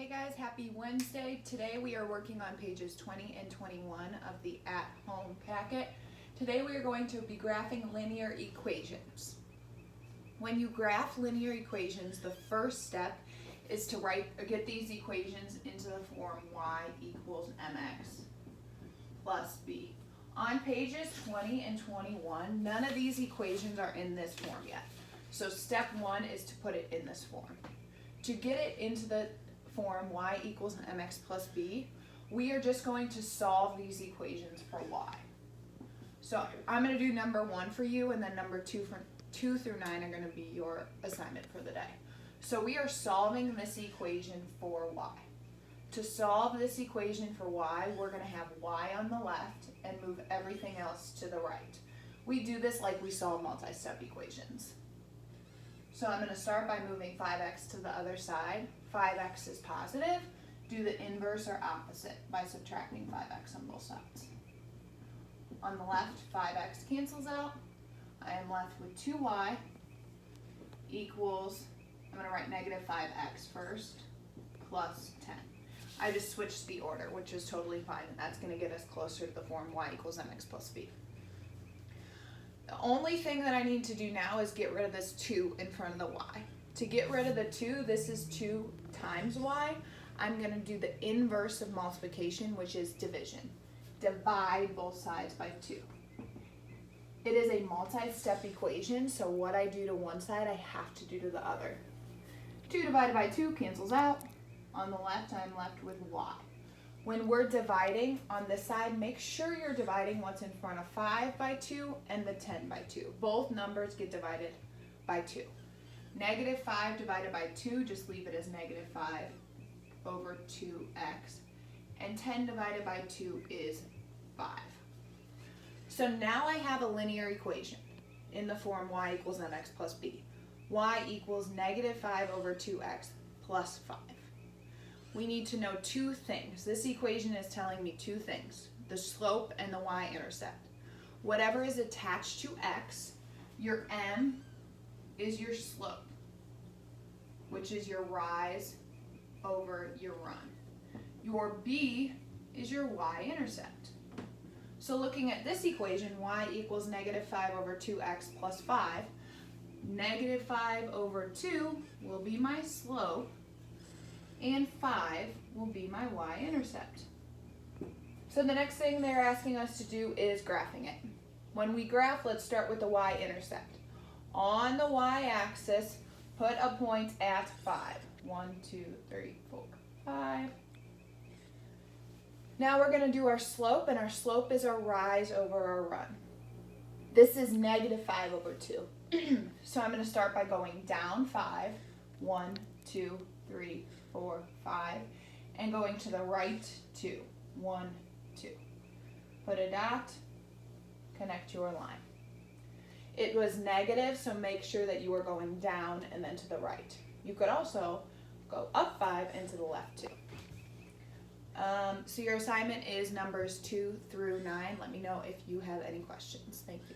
Hey guys, happy Wednesday. Today we are working on pages 20 and 21 of the at-home packet. Today we are going to be graphing linear equations. When you graph linear equations, the first step is to get these equations into the form y equals mx plus b. On pages 20 and 21, none of these equations are in this form yet. So step one is to put it in this form. To get it into the form y equals mx plus b, we are just going to solve these equations for y. So I'm going to do number 1 for you, and then number 2 through 9 are going to be your assignment for the day. So we are solving this equation for y. To solve this equation for y, we're going to have y on the left and move everything else to the right. We do this like we solve multi-step equations. So I'm going to start by moving 5x to the other side. 5x is positive. Do the inverse or opposite by subtracting 5x on both sides. On the left, 5x cancels out. I am left with 2y equals, I'm going to write negative 5x first, plus 10. I just switched the order, which is totally fine, and that's going to get us closer to the form y equals mx plus b. The only thing that I need to do now is get rid of this 2 in front of the y. To get rid of the 2, this is 2 times y. I'm going to do the inverse of multiplication, which is division. Divide both sides by 2. It is a multi-step equation, so what I do to one side, I have to do to the other. 2 divided by 2 cancels out. On the left, I'm left with y. When we're dividing on this side, make sure you're dividing what's in front of 5 by 2 and the 10 by 2. Both numbers get divided by 2. Negative 5 divided by 2, just leave it as negative 5 over 2x. And 10 divided by 2 is 5. So now I have a linear equation in the form y equals mx plus b. Y equals negative 5 over 2x plus 5. We need to know 2 things. This equation is telling me 2 things: the slope and the y-intercept. Whatever is attached to x, your m is your slope, which is your rise over your run. Your b is your y-intercept. So looking at this equation, y equals negative 5 over 2x plus 5, negative 5 over 2 will be my slope, and 5 will be my y-intercept. So the next thing they're asking us to do is graphing it. When we graph, let's start with the y-intercept. On the y-axis, put a point at 5. 1, 2, 3, 4, 5. Now we're going to do our slope, and our slope is our rise over our run. This is negative 5 over 2. So I'm going to start by going down 5. 1, 2, 3, 4, 5, and going to the right 2. 1, 2. Put a dot, connect your line. It was negative, so make sure that you are going down and then to the right. You could also go up 5 and to the left 2. So your assignment is numbers 2 through 9. Let me know if you have any questions. Thank you.